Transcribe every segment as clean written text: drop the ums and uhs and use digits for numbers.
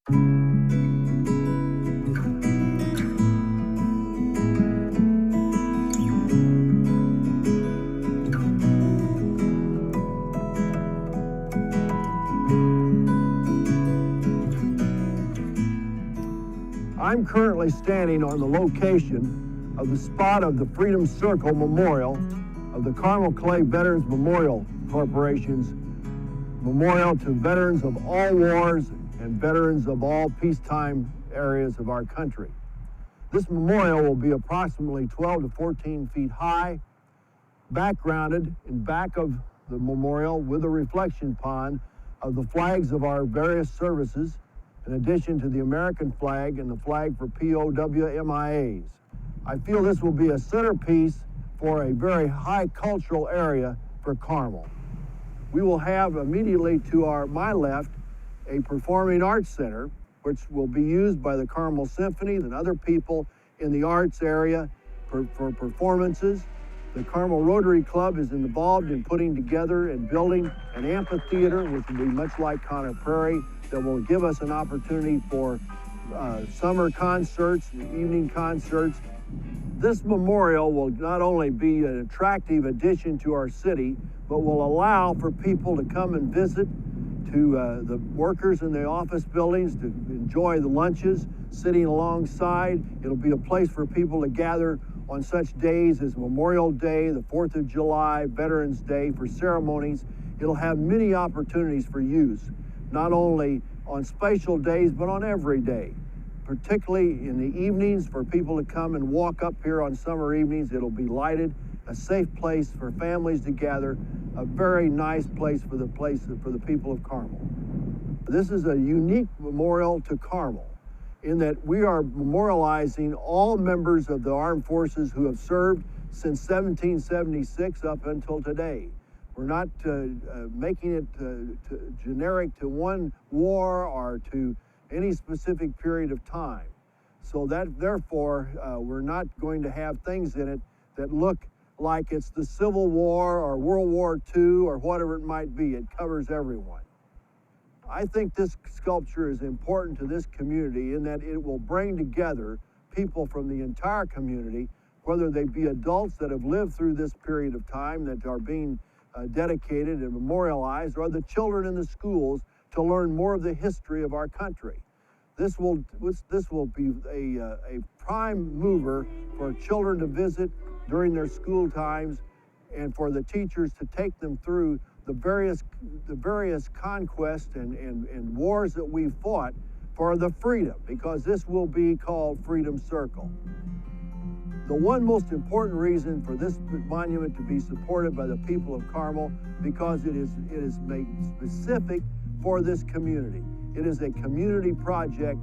I'm currently standing on the location of the spot of the Freedom Circle Memorial of the Carmel Clay Veterans Memorial Corporation's memorial to veterans of all wars and veterans of all peacetime areas of our country. This memorial will be approximately 12 to 14 feet high, backgrounded in back of the memorial with a reflection pond of the flags of our various services, in addition to the American flag and the flag for POW/MIAs. I feel this will be a centerpiece for a very high cultural area for Carmel. We will have immediately to my left a performing arts center, which will be used by the Carmel Symphony and other people in the arts area for performances. The Carmel Rotary Club is involved in putting together and building an amphitheater, which will be much like Conner Prairie, that will give us an opportunity for summer concerts, evening concerts. This memorial will not only be an attractive addition to our city, but will allow for people to come and visit, to the workers in the office buildings to enjoy the lunches, sitting alongside. It'll be a place for people to gather on such days as Memorial Day, the 4th of July, Veterans Day, for ceremonies. It'll have many opportunities for use, not only on special days, but on every day, particularly in the evenings for people to come and walk up here on summer evenings. It'll be lighted, a safe place for families to gather, a very nice place for the people of Carmel. This is a unique memorial to Carmel in that we are memorializing all members of the armed forces who have served since 1776 up until today. We're not making it generic to one war or to any specific period of time. So that therefore, we're not going to have things in it that look like it's the Civil War or World War II or whatever it might be. It covers everyone. I think this sculpture is important to this community in that it will bring together people from the entire community, whether they be adults that have lived through this period of time that are being dedicated and memorialized, or the children in the schools to learn more of the history of our country. This will be a prime mover for children to visit during their school times, and for the teachers to take them through the various conquests and wars that we fought for the freedom, because this will be called Freedom Circle. The one most important reason for this monument to be supported by the people of Carmel, because it is made specific for this community. It is a community project,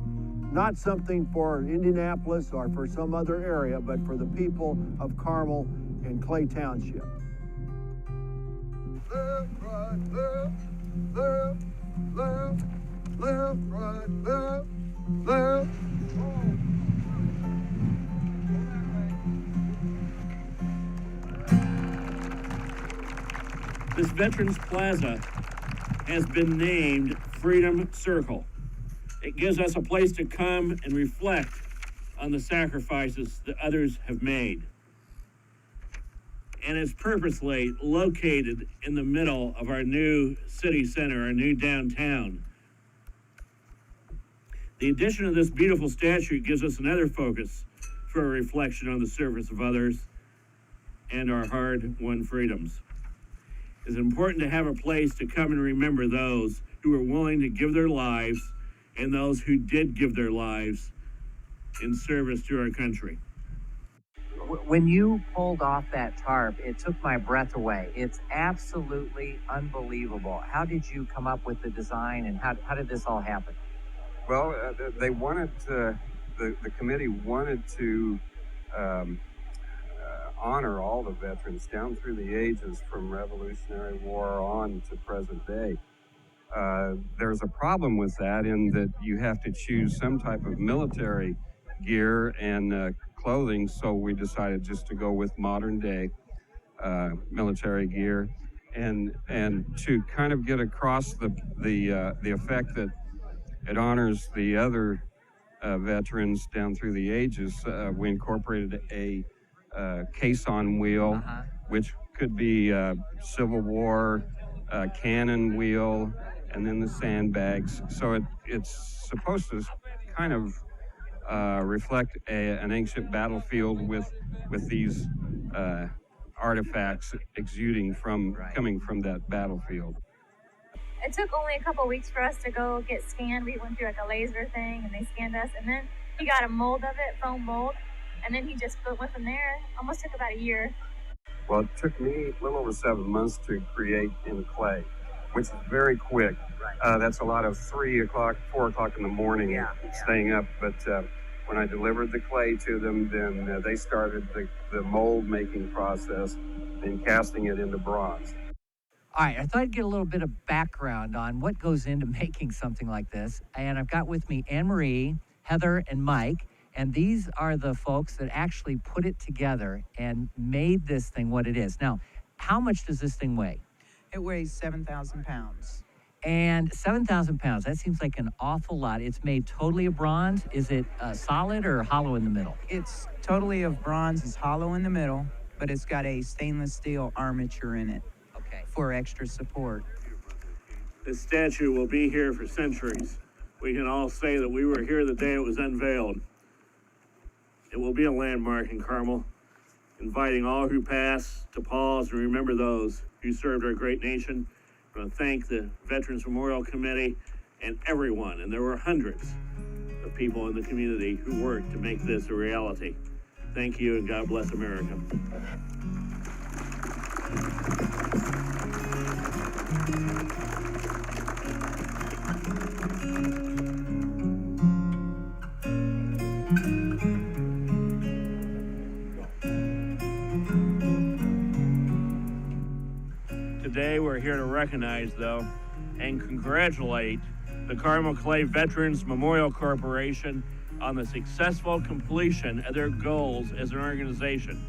not something for Indianapolis or for some other area, but for the people of Carmel and Clay Township. Left, right, left, left, left, left, right, left, left. This Veterans Plaza has been named Freedom Circle. It gives us a place to come and reflect on the sacrifices that others have made. And it's purposely located in the middle of our new city center, our new downtown. The addition of this beautiful statue gives us another focus for a reflection on the service of others and our hard-won freedoms. It's important to have a place to come and remember those who were willing to give their lives and those who did give their lives in service to our country. When you pulled off that tarp, it took my breath away. It's absolutely unbelievable. How did you come up with the design, and how did this all happen? Well, they wanted to, the committee wanted to honor all the veterans down through the ages from Revolutionary War on to present day. There's a problem with that in that you have to choose some type of military gear and clothing, so we decided just to go with modern day military gear and to kind of get across the effect that It honors the other veterans down through the ages. We incorporated a caisson wheel, which could be Civil War, cannon wheel, and then the sandbags. So it's supposed to kind of reflect an ancient battlefield with these artifacts exuding from coming from that battlefield. It took only a couple weeks for us to go get scanned. We went through like a laser thing and they scanned us, and then he got a mold of it, foam mold, and then he just went from there. Almost took about a year. Well, it took me a little over 7 months to create in clay, which is very quick. That's a lot of 3 o'clock, 4 o'clock in the morning staying up. But when I delivered the clay to them, then they started the mold making process and casting it into bronze. All right, I thought I'd get a little bit of background on what goes into making something like this. And I've got with me Anne-Marie, Heather, and Mike. And these are the folks that actually put it together and made this thing what it is. Now, how much does this thing weigh? It weighs 7,000 pounds. And 7,000 pounds, that seems like an awful lot. It's made totally of bronze. Is it solid or hollow in the middle? It's totally of bronze. It's hollow in the middle, but it's got a stainless steel armature in it for extra support. This statue will be here for centuries. We can all say that we were here the day it was unveiled. It will be a landmark in Carmel, inviting all who pass to pause and remember those who served our great nation. I want to thank the Veterans Memorial Committee and everyone, and there were hundreds of people in the community who worked to make this a reality. Thank you, and God bless America. Today, we're here to recognize, though, and congratulate the Carmel Clay Veterans Memorial Corporation on the successful completion of their goals as an organization.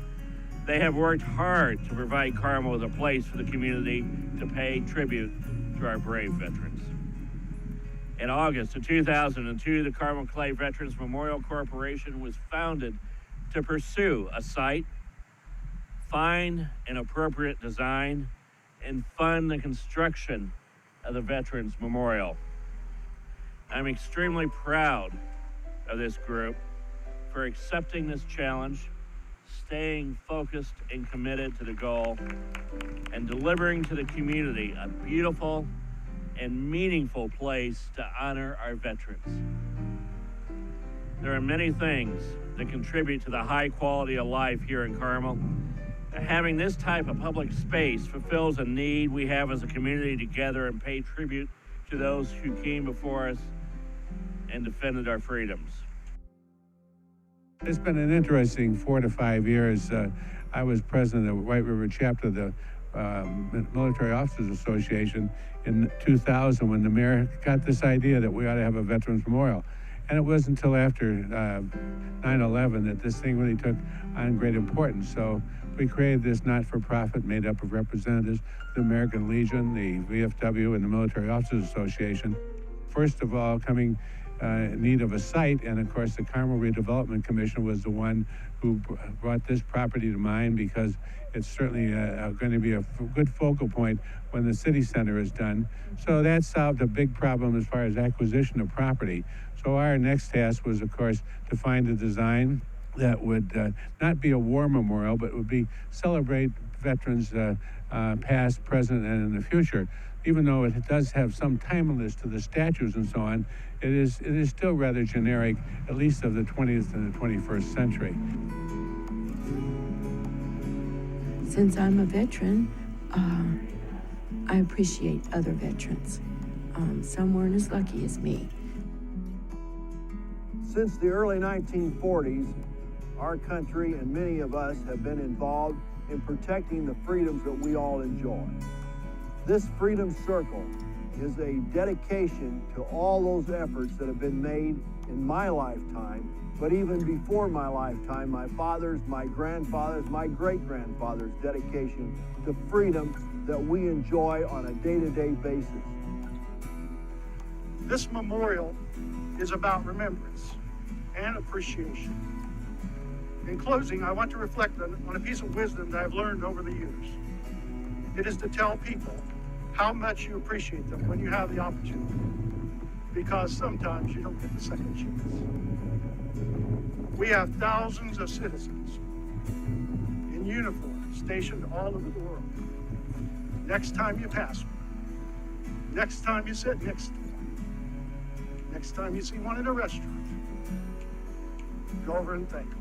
They have worked hard to provide Carmel with a place for the community to pay tribute to our brave veterans. In August of 2002, the Carmel Clay Veterans Memorial Corporation was founded to pursue a site, find an appropriate design, and fund the construction of the Veterans Memorial. I'm extremely proud of this group for accepting this challenge, staying focused and committed to the goal, and delivering to the community a beautiful and meaningful place to honor our veterans. There are many things that contribute to the high quality of life here in Carmel. Having this type of public space fulfills a need we have as a community to gather and pay tribute to those who came before us and defended our freedoms. It's been an interesting 4 to 5 years. I was president of the White River chapter of the Military Officers Association in 2000 when the mayor got this idea that we ought to have a Veterans Memorial. And it wasn't until after 9/11 that this thing really took on great importance. So we created this not-for-profit made up of representatives, the American Legion, the VFW, and the Military Officers Association. First of all, coming in need of a site, and of course the Carmel Redevelopment Commission was the one who brought this property to mind because it's certainly going to be a good focal point when the city center is done. So that solved a big problem as far as acquisition of property. So our next task was, of course, to find a design that would not be a war memorial, but would be celebrate veterans past, present, and in the future. Even though it does have some timeliness to the statues and so on, it is still rather generic, at least of the 20th and the 21st century. Since I'm a veteran, I appreciate other veterans. Some weren't as lucky as me. Since the early 1940s, our country and many of us have been involved in protecting the freedoms that we all enjoy. This Freedom Circle is a dedication to all those efforts that have been made in my lifetime, but even before my lifetime, my father's, my grandfather's, my great-grandfather's dedication to freedom that we enjoy on a day-to-day basis. This memorial is about remembrance and appreciation. In closing, I want to reflect on a piece of wisdom that I've learned over the years. It is to tell people how much you appreciate them when you have the opportunity, because sometimes you don't get the second chance. We have thousands of citizens in uniform stationed all over the world. Next time you pass one, next time you sit next to one, next time you see one in a restaurant, go over and thank them.